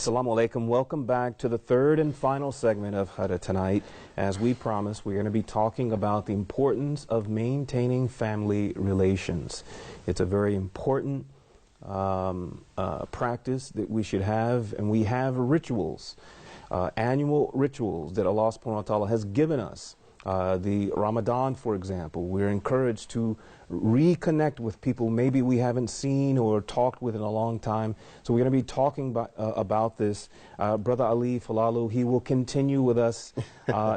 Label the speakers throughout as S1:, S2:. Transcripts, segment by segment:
S1: Assalamu alaikum. Welcome back to the third and final segment of Huda Tonight. As we promised, we're going to be talking about the importance of maintaining family relations. It's a very important practice that we should have, and we have rituals, annual rituals that Allah subhanahu wa ta'ala has given us. The Ramadan, for example, we're encouraged to reconnect with people maybe we haven't seen or talked with in a long time. So we're going to be talking about this. Brother Ali Falalu, he will continue with us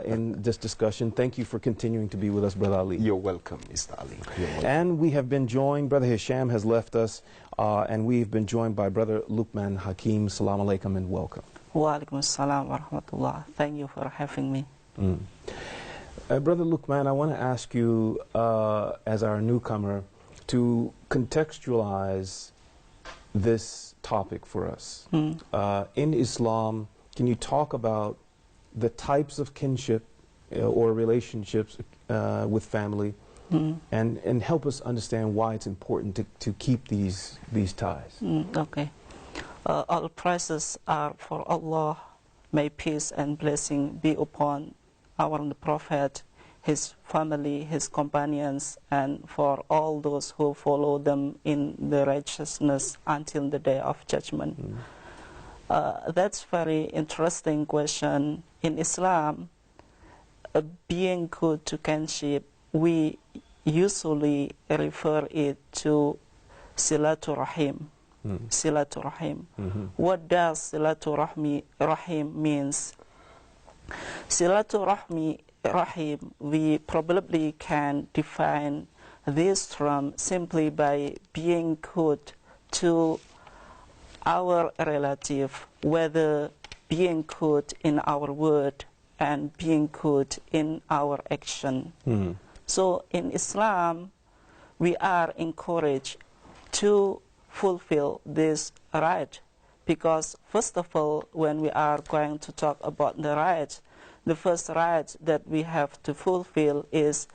S1: in this discussion. Thank you for continuing to be with us, Brother Ali.
S2: You're welcome, Mr. Ali.
S1: And we have been joined, Brother Hisham has left us, and we've been joined by Brother Lukman Hakim. Salaam alaikum and welcome.
S3: Wa alaikum assalam wa rahmatullah. Thank you for having me.
S1: Brother Lukman, I want to ask you, as our newcomer, to contextualize this topic for us. In Islam, can you talk about the types of kinship or relationships with family, and help us understand why it's important to keep these ties?
S3: Okay. All praises are for Allah. May peace and blessing be upon our Prophet, his family, his companions, and for all those who follow them in the righteousness until the day of judgment. That's very interesting question. In Islam, being good to kinship, we usually refer it to Silatul Rahim. Silatul Rahim. What does Silatul Rahim means? Silatul Rahim, we probably can define this term simply by being good to our relative, whether being good in our word and being good in our action. So in Islam, we are encouraged to fulfill this right. Because first of all, when we are going to talk about the rights, the first right that we have to fulfill is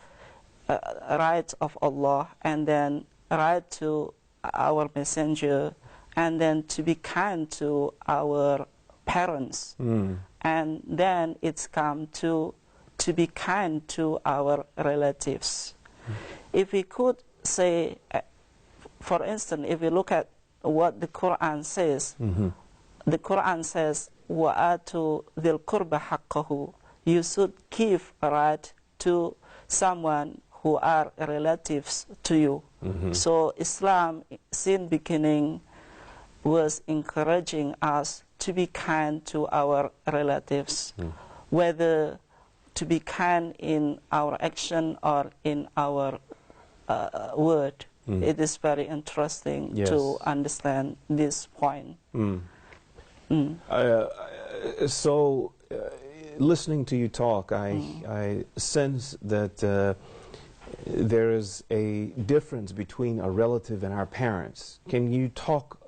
S3: right of Allah, and then right to our messenger, and then to be kind to our parents. And then it's come to be kind to our relatives. If we could say, for instance, if we look at what the Quran says, the Quran says, وَآتُوا ذِي الْقُرْبَ حَقَّهُ. You should give a right to someone who are relatives to you. So Islam, since beginning, was encouraging us to be kind to our relatives, whether to be kind in our action or in our word. It is very interesting to understand this point.
S1: So, listening to you talk, I sense that there is a difference between a relative and our parents. Can you talk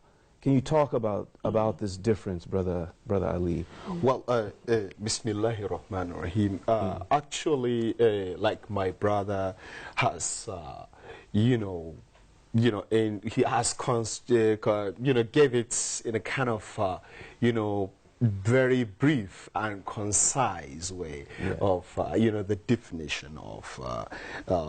S1: about this difference, Brother Ali?
S2: Well, Bismillahir Rahmanir Rahim. Actually, like my brother has, and he has gave it in a kind of, very brief and concise way of, the definition of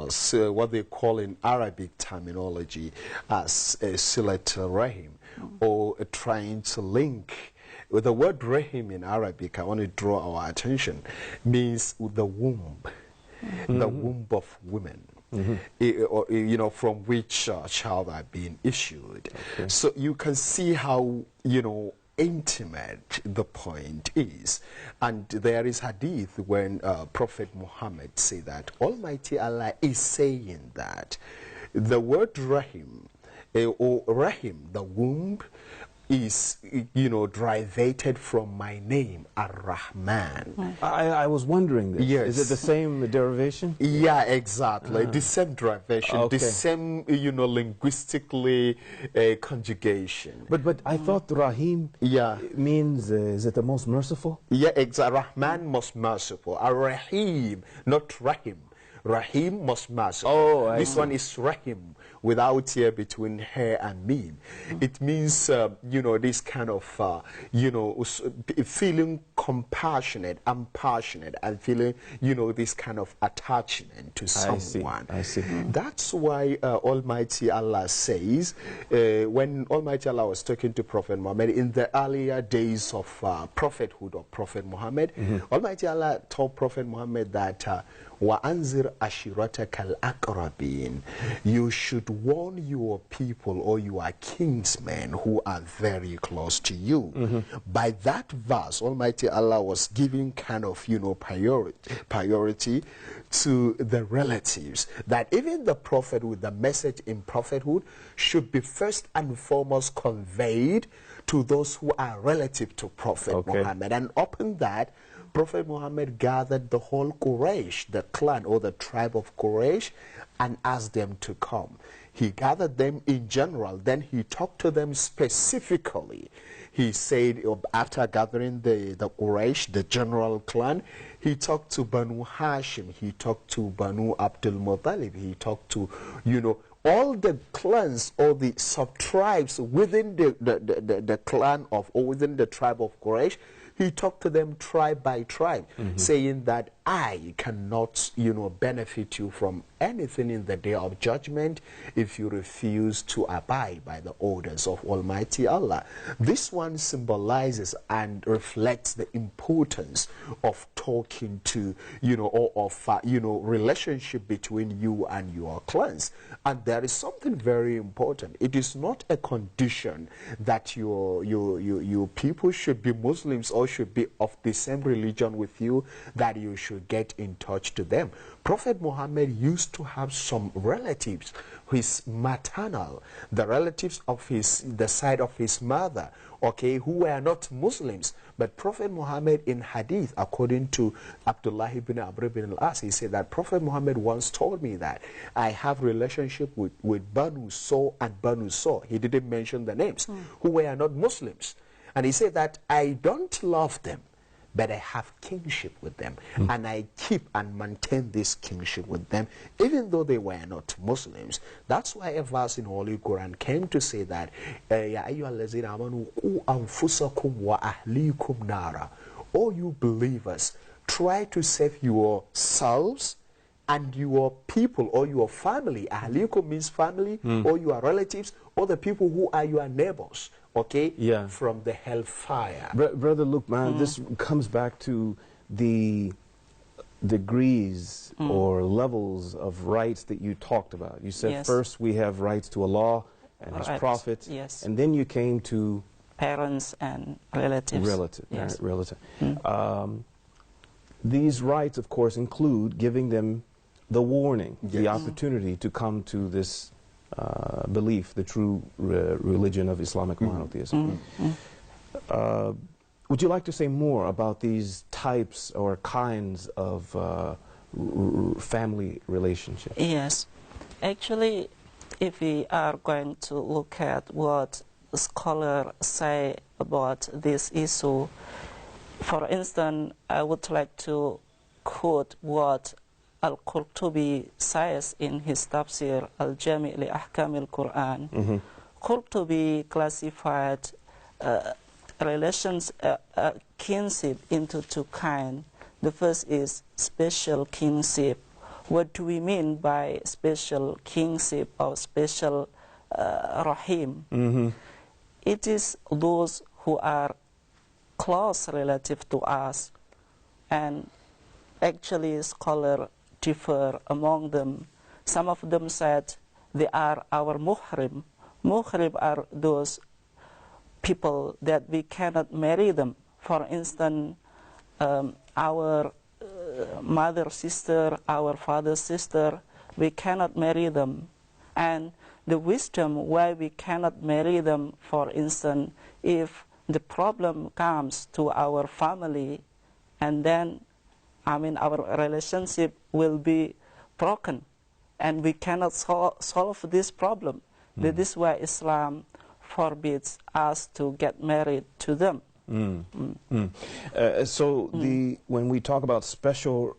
S2: so what they call in Arabic terminology as Silat Rahim, or trying to link. With the word Rahim in Arabic, I want to draw our attention, means the womb, the womb of women. From which child are being issued. So you can see how, intimate the point is. And there is hadith when Prophet Muhammad said that Almighty Allah is saying that the word Rahim, or Rahim, the womb, is, derivated from my name, Ar-Rahman.
S1: I was wondering this.
S2: Yes.
S1: Is it the same derivation?
S2: Yeah, exactly. The same derivation, the same, linguistically conjugation.
S1: But I thought Rahim means, is it the most merciful?
S2: Yeah, exactly. Rahman, most merciful. Ar-Rahim, not Rahim. Rahim, most merciful.
S1: Oh,
S2: this one is Rahim, without here between her and me. It means, this kind of, feeling compassionate and passionate and feeling, this kind of attachment to someone.
S1: I see.
S2: That's why Almighty Allah says, when Almighty Allah was talking to Prophet Muhammad in the earlier days of prophethood of Prophet Muhammad, Almighty Allah told Prophet Muhammad that وَأَنزِرْ أَشِرَتَكَ الْأَقْرَبِينَ. You should warn your people or your kinsmen who are very close to you. By that verse, Almighty Allah was giving kind of, priority to the relatives. That even the prophet with the message in prophethood should be first and foremost conveyed to those who are relative to Prophet Muhammad. And upon that, Prophet Muhammad gathered the whole Quraysh, the clan or the tribe of Quraysh, and asked them to come. He gathered them in general, then he talked to them specifically. He said, after gathering the Quraysh, the general clan, he talked to Banu Hashim, he talked to Banu Abdul Muttalib, he talked to, all the clans or the sub-tribes within the clan of, or within the tribe of Quraysh. He talked to them tribe by tribe, saying that I cannot, benefit you from anything in the day of judgment if you refuse to abide by the orders of Almighty Allah. This one symbolizes and reflects the importance of talking to, or of, relationship between you and your clans. And there is something very important. It is not a condition that your people should be Muslims or should be of the same religion with you that you should get in touch to them. Prophet Muhammad used to have some relatives, his maternal, the relatives of the side of his mother, who were not Muslims. But Prophet Muhammad in hadith, according to Abdullah ibn Amr ibn al-As, he said that Prophet Muhammad once told me that I have relationship with Banu So and Banu So. He didn't mention the names, who were not Muslims. And he said that I don't love them, but I have kinship with them, and I keep and maintain this kinship with them, even though they were not Muslims. That's why a verse in Holy Quran came to say that, Ya ayyuhallazina amanu qu anfusakum wa ahlikum nara. O you believers, try to save yourselves and your people or your family. Ahlikum means family, or your relatives, or the people who are your neighbors. From the hellfire.
S1: Brother Lukman, this comes back to the degrees or levels of rights that you talked about. You said first we have rights to Allah and His prophets, and then you came to
S3: parents and relatives.
S1: These rights, of course, include giving them the warning, the opportunity to come to this belief, the true religion of Islamic monotheism. Would you like to say more about these types or kinds of family relationships?
S3: Yes. Actually, if we are going to look at what scholars say about this issue, for instance, I would like to quote what Al-Qurtubi says in his tafsir Al-Jami' li Ahkam al-Quran. Qurtubi classified kinship into two kinds. The first is special kinship. What do we mean by special kinship or special rahim? It is those who are close relative to us, and actually scholars differ among them. Some of them said they are our muhrim. Muhrim are those people that we cannot marry them. For instance, our mother, sister, our father's sister, we cannot marry them. And the wisdom why we cannot marry them, for instance, if the problem comes to our family, and then our relationship will be broken, and we cannot solve this problem. That is why Islam forbids us to get married to them.
S1: So when we talk about special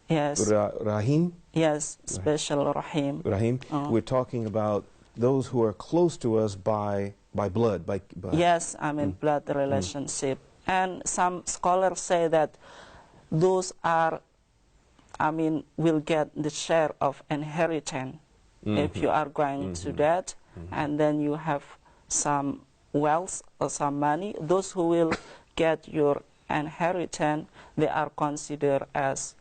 S3: Yes.
S1: Rahim?
S3: Yes, special Rahim.
S1: Rahim. We're talking about those who are close to us by blood. By
S3: yes, I mean blood relationship. And some scholars say that those are, I mean, will get the share of inheritance if you are going to that, and then you have some wealth or some money. Those who will get your inheritance, they are considered as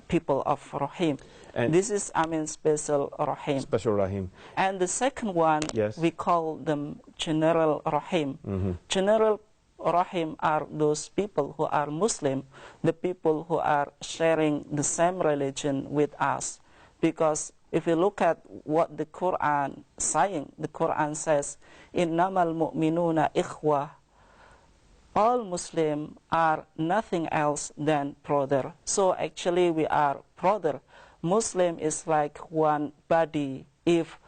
S3: people of Rahim. And this is, I mean, special Rahim.
S1: Special Rahim.
S3: And the second one,
S1: yes,
S3: we call them general Rahim. General Rahim are those people who are Muslim, the people who are sharing the same religion with us. Because if you look at what the Quran is saying, the Quran says, "Innamal mu'minuna ikhwah." All Muslims are nothing else than brother. So actually we are brother. Muslim is like one body. If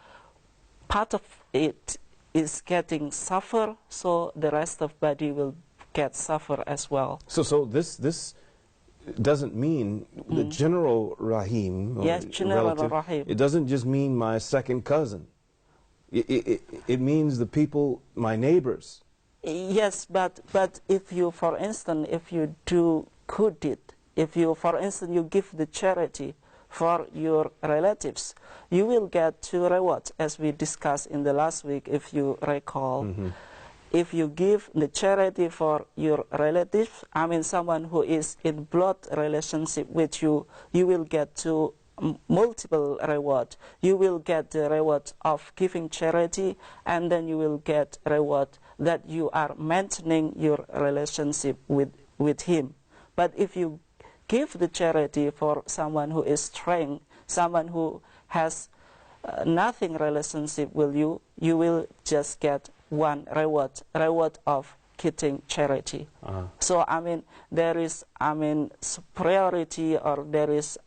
S3: part of it is getting suffer, so the rest of body will get suffer as well.
S1: So this doesn't mean the general Rahim.
S3: Yes, general
S1: relative,
S3: Rahim.
S1: It doesn't just mean my second cousin. It means the people, my neighbors.
S3: Yes, but if you, for instance, if you do good deed, if you, for instance, you give the charity for your relatives, you will get two rewards, as we discussed in the last week, if you recall. If you give the charity for your relatives, I mean someone who is in blood relationship with you, you will get two multiple rewards. You will get the reward of giving charity, and then you will get reward that you are maintaining your relationship with him. But if you give the charity for someone who is straying, someone who has nothing relationship with you, you will just get one reward of giving charity. So I mean there is, I mean, superiority, or there is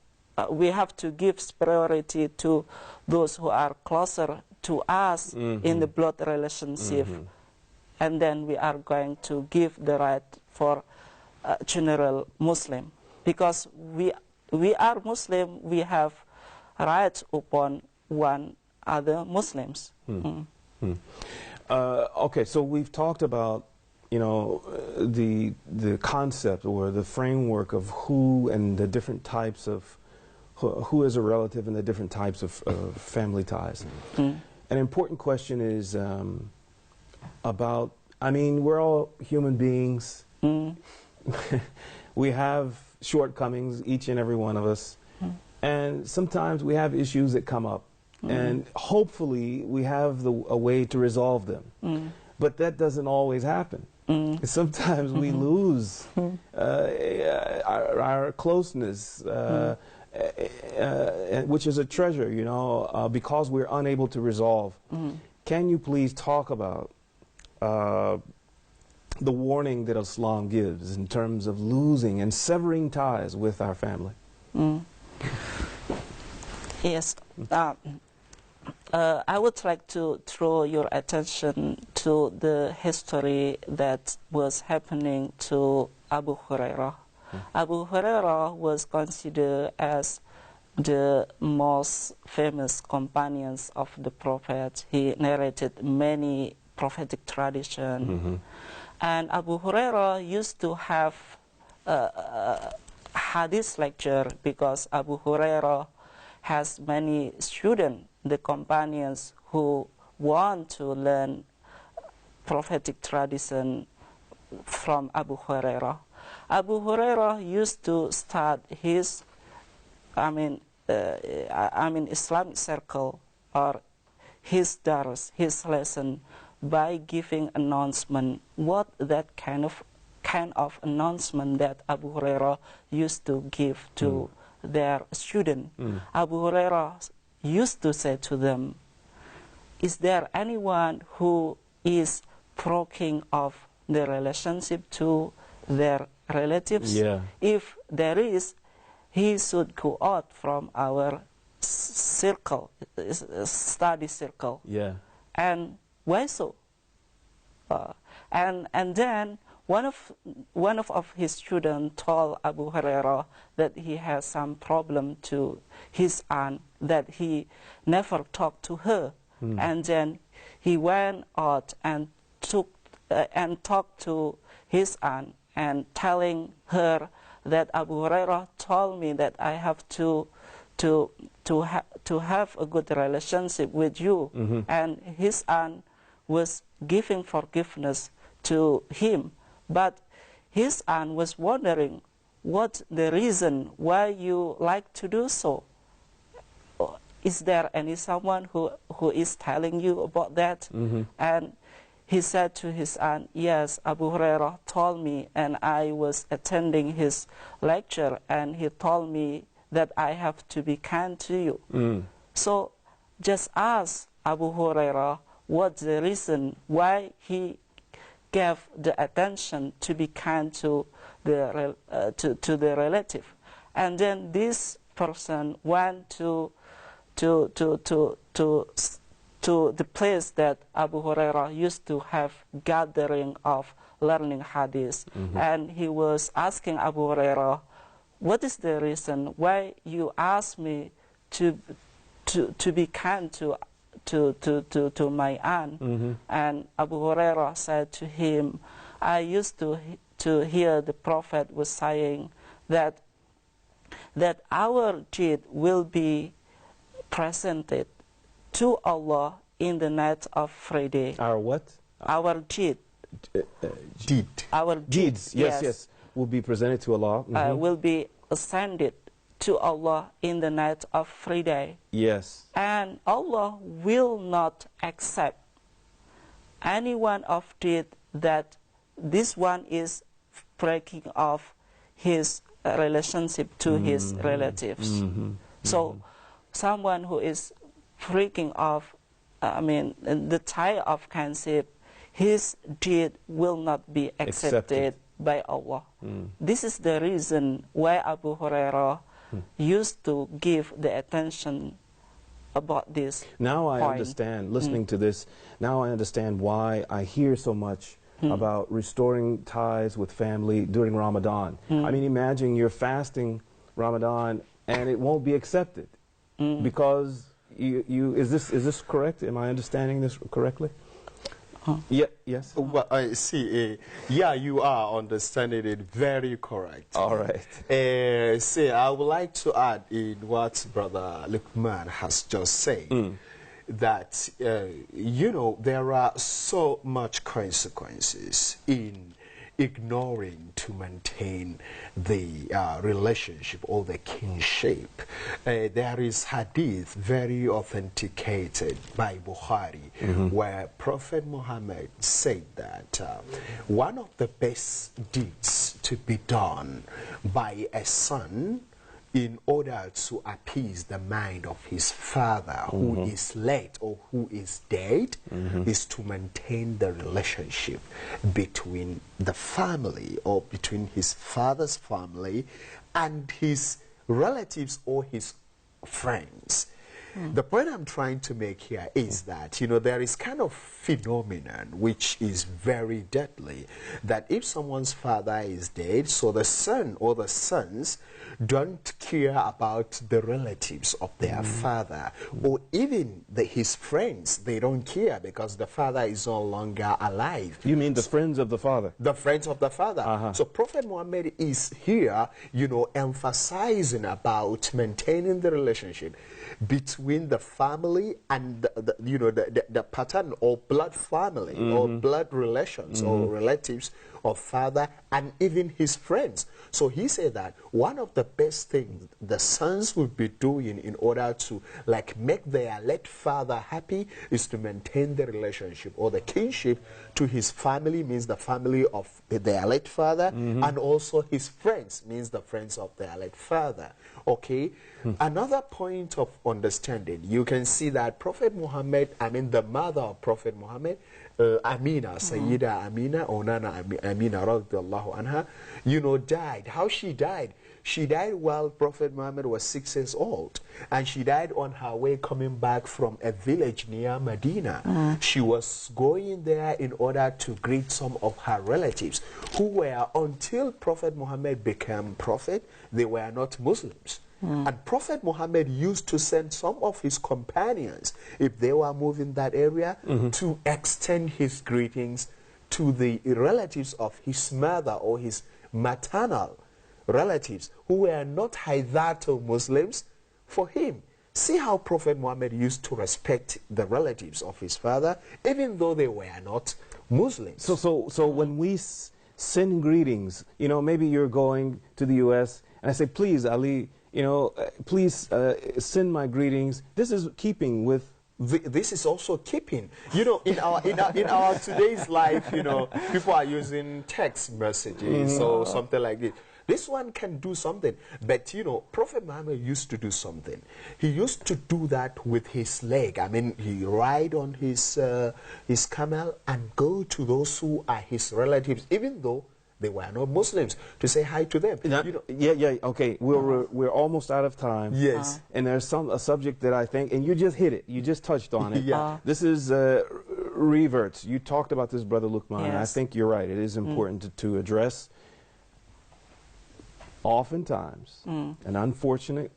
S3: we have to give superiority to those who are closer to us in the blood relationship, and then we are going to give the right for general Muslim, because we are Muslim, we have rights upon one other Muslims.
S1: Okay, so we've talked about, you know, the concept or the framework of who and the different types of who is a relative and the different types of family ties. An important question is about, I mean, we're all human beings. We have shortcomings, each and every one of us. And sometimes we have issues that come up. And hopefully we have a way to resolve them. But that doesn't always happen. Sometimes we lose our closeness, which is a treasure, you know, because we're unable to resolve. Can you please talk about the warning that Islam gives in terms of losing and severing ties with our family?
S3: Yes. I would like to draw your attention to the history that was happening to Abu Hurairah. Abu Hurairah was considered as the most famous companions of the Prophet. He narrated many prophetic traditions. And Abu Hurairah used to have a hadith lecture, because Abu Hurairah has many students, the companions who want to learn prophetic tradition from Abu Hurairah. Abu Hurairah used to start his, Islamic circle, or his dars, his lesson, by giving announcement. What that kind of announcement that Abu Hurairah used to give to their student. Abu Hurairah used to say to them, is there anyone who is breaking off the relationship to their relatives? If there is, he should go out from our circle, study circle. And why so? And then one of his students told Abu Hurairah that he has some problem to his aunt, that he never talked to her. And then he went out and talked to his aunt and telling her that Abu Hurairah told me that I have to have a good relationship with you. And his aunt was giving forgiveness to him, but his aunt was wondering what the reason why you like to do so. Is there any someone who is telling you about that? And he said to his aunt, yes, Abu Hurairah told me, and I was attending his lecture, and he told me that I have to be kind to you. So just ask Abu Hurairah what's the reason why he gave the attention to be kind to the relative. And then this person went to the place that Abu Hurairah used to have gathering of learning hadith. And he was asking Abu Hurairah, what is the reason why you asked me to be kind to my aunt? And Abu Hurairah said to him, I used to hear the Prophet was saying that our deed will be presented to Allah in the night of Friday.
S1: Our what?
S3: Our deed.
S2: Deed.
S3: Our
S1: Deeds, yes, will be presented to Allah.
S3: Will be ascended to Allah in the night of Friday.
S1: Yes.
S3: And Allah will not accept any one of deed that this one is breaking off his relationship to his relatives. So someone who is breaking off, the tie of kinship, his deed will not be accepted by Allah. This is the reason why Abu Hurairah used to give the attention about this.
S1: Now I
S3: point.
S1: understand, listening to this, now I understand why I hear so much about restoring ties with family during Ramadan. I mean, imagine you're fasting Ramadan and it won't be accepted because is this correct? Am I understanding this correctly? Yeah, yes.
S2: Well, I see. Yeah, you are understanding it very correct.
S1: All right.
S2: I would like to add in what Brother Lukman has just said, that, there are so much consequences in ignoring to maintain the relationship or the kinship. There is hadith very authenticated by Bukhari where Prophet Muhammad said that one of the best deeds to be done by a son in order to appease the mind of his father who is late or who is dead is to maintain the relationship between the family or between his father's family and his relatives or his friends. The point I'm trying to make here is that, there is kind of phenomenon which is very deadly, that if someone's father is dead, so the son or the sons don't care about the relatives of their father, or even his friends, they don't care because the father is no longer alive.
S1: You mean the friends of the father?
S2: The friends of the father. So Prophet Muhammad is here, emphasizing about maintaining the relationship between the family and the pattern or blood family or blood relations or relatives of father and even his friends. So he said that one of the best things the sons would be doing in order to make their late father happy is to maintain the relationship or the kinship to his family, means the family of their late father, and also his friends, means the friends of their late father. Okay? Another point of understanding, you can see that Prophet Muhammad, the mother of Prophet Muhammad, Amina, Sayyida Amina, or Nana Amina, radiallahu anha, died. How she died? she died while Prophet Muhammad was 6 years old, and she died on her way coming back from a village near Medina. She was going there in order to greet some of her relatives who were, until Prophet Muhammad became prophet, they were not Muslims. And Prophet Muhammad used to send some of his companions, if they were moving that area, to extend his greetings to the relatives of his mother or his maternal relatives who were not hitherto Muslims for him. See how Prophet Muhammad used to respect the relatives of his father, even though they were not Muslims.
S1: So when we send greetings, you know, maybe you're going to the U.S. and I say, please, Ali, you know, please send my greetings. This is keeping with.
S2: This is also keeping. You know, in our today's life, you know, people are using text messages or something like this. This one can do something, but you know, Prophet Muhammad used to do something. He used to do that with his leg. I mean, he ride on his camel and go to those who are his relatives, even though they were not Muslims, to say hi to them.
S1: Now,
S2: you know,
S1: yeah, okay. We're almost out of time.
S2: Yes.
S1: And there's a subject that I think, and you just hit it. You just touched on it.
S2: Yeah.
S1: This is reverts. You talked about this, Brother Lukman. And I
S3: Yes.
S1: think you're right. It is important to address. Oftentimes, an unfortunate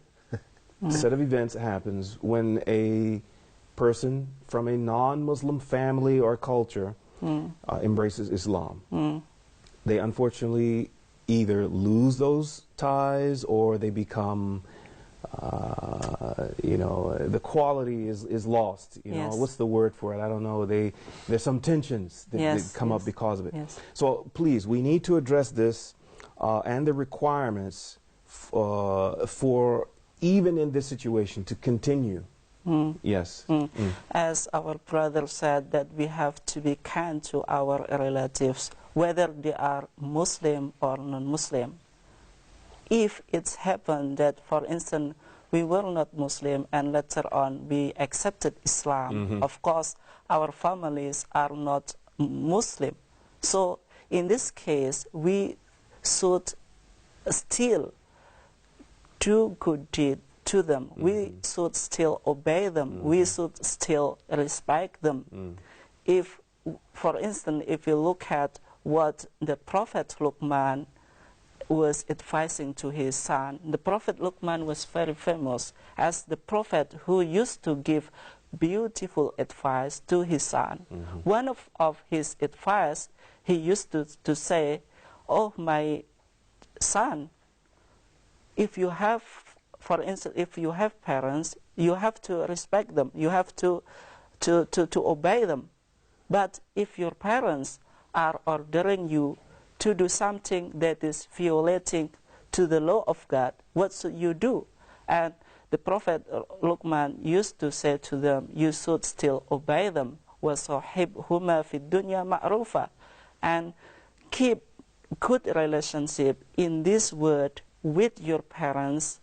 S1: set of events happens when a person from a non-Muslim family or culture embraces Islam. They unfortunately either lose those ties or they become, you know, the quality is lost. You know,
S3: Yes.
S1: what's the word for it? I don't know. There's some tensions that
S3: Yes,
S1: come up
S3: yes,
S1: because of it.
S3: yes.
S1: So please, we need to address this and the requirements for even in this situation to continue. Yes.
S3: As our brother said, that we have to be kind to our relatives, whether they are Muslim or non-Muslim. If it's happened that, for instance, we were not Muslim and later on we accepted Islam, of course our families are not Muslim. So in this case, we should still do good deed to them. We should still obey them. We should still respect them. If, for instance, if you look at what the Prophet Lukman was advising to his son, the Prophet Lukman was very famous as the prophet who used to give beautiful advice to his son. One of his advice, he used to say, "Oh, my son, if you have, for instance, if you have parents, you have to respect them. You have to obey them. But if your parents are ordering you to do something that is violating to the law of God, what should you do?" And the Prophet Luqman used to say to them, you should still obey them. وَصَحِبْهُمَا فِي الدُّنْيَا مَعْرُوفًا. And keep good relationship in this word with your parents,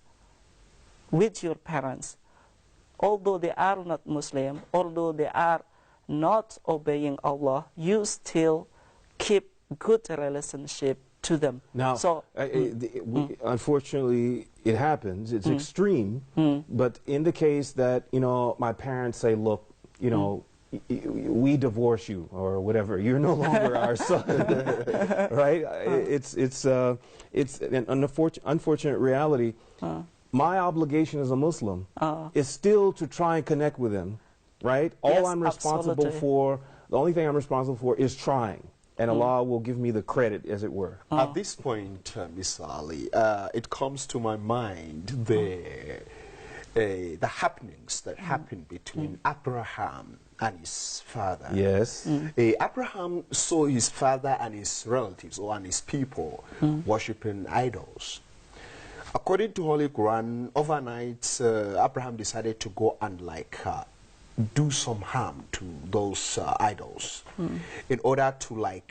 S3: although they are not Muslim, although they are not obeying Allah, you still keep good relationship to them.
S1: Now,
S3: so,
S1: unfortunately, it happens. It's extreme. But in the case that, you know, my parents say, look, you know, we divorce you or whatever, you're no longer our son, right? It's an unfortunate reality. My obligation as a Muslim is still to try and connect with them, right?
S3: Yes,
S1: All I'm responsible
S3: absolutely.
S1: for, the only thing I'm responsible for is trying. And Allah will give me the credit, as it were.
S2: At this point, Miss Ali, it comes to my mind the happenings that happened between Abraham and his father.
S1: Yes.
S2: Abraham saw his father and his relatives, or and his people, worshipping idols. According to Holy Quran, overnight, Abraham decided to go and do some harm to those idols in order to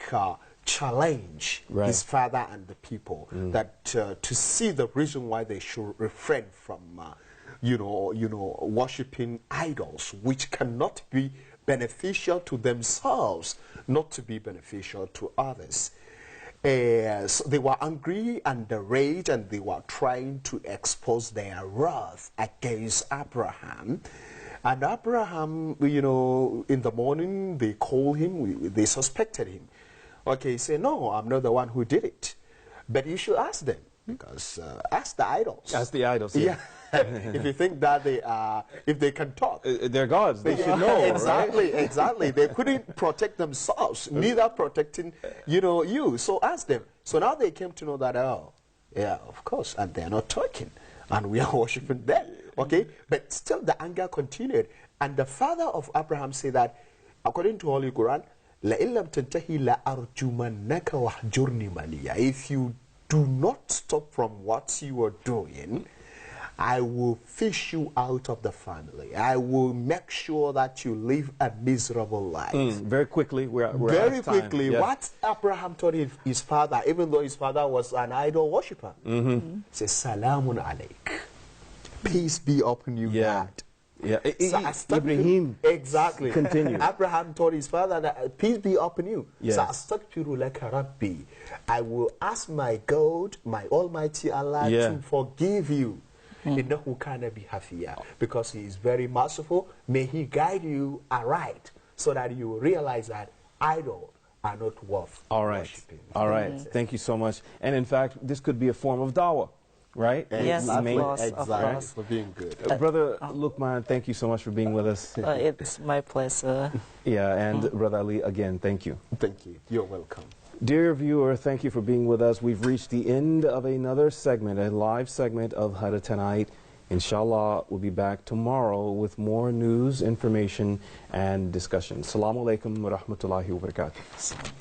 S2: challenge his father and the people that to see the reason why they should refrain from worshipping idols which cannot be beneficial to themselves, not to be beneficial to others. So they were angry and rage, and they were trying to expose their wrath against Abraham. And Abraham, you know, in the morning they called him, they suspected him. Okay, he said, no, I'm not the one who did it. But you should ask them, because ask the idols.
S1: Ask the idols, yeah.
S2: If you think that they are, if they can talk.
S1: They're gods, they should know,
S2: Exactly,
S1: right?
S2: exactly. They couldn't protect themselves, neither protecting, you know, you. So ask them. So now they came to know that, oh, yeah, of course, and they're not talking, and we are worshiping them, okay? But still the anger continued. And the father of Abraham said that, according to Holy Quran, لَإِن لَمْ تَنْتَهِي لَأَرْجُمَنَّكَ وَاهْجُرْنِي مَلِيًّا. If you do not stop from what you are doing, I will fish you out of the family. I will make sure that you live a miserable life.
S1: Very quickly, we're
S2: very
S1: out of time.
S2: quickly,
S1: Yeah.
S2: what Abraham told his father, even though his father was an idol worshipper, he says, Salamun alaik. Peace be upon you,
S1: Yeah.
S2: Dad.
S1: Yeah.
S2: So
S1: Ibrahim.
S2: Exactly.
S1: Continue.
S2: Abraham told his father that peace be upon you.
S1: Yes.
S2: Sa'astaghfiru laka Rabbi. I will ask my God, my Almighty Allah,
S1: Yeah.
S2: to forgive you. Innahu kana bi hafiya. Because He is very merciful. May He guide you aright, so that you will realize that idols are not worth
S1: All right.
S2: worshiping.
S1: All right. Thank you so much. And in fact, this could be a form of dawah, right?
S3: Yes, of
S1: Main-
S3: course, of
S2: Exactly.
S3: course.
S2: For being good.
S1: Brother Lukman, thank you so much for being with us.
S3: It's my pleasure.
S1: Yeah, and Brother Ali, again, thank you.
S2: Thank you. You're welcome.
S1: Dear viewer, thank you for being with us. We've reached the end of another segment, a live segment of Huda Tonight. Inshallah, we'll be back tomorrow with more news, information, and discussion. Assalamu alaikum wa rahmatullahi wa barakatuh.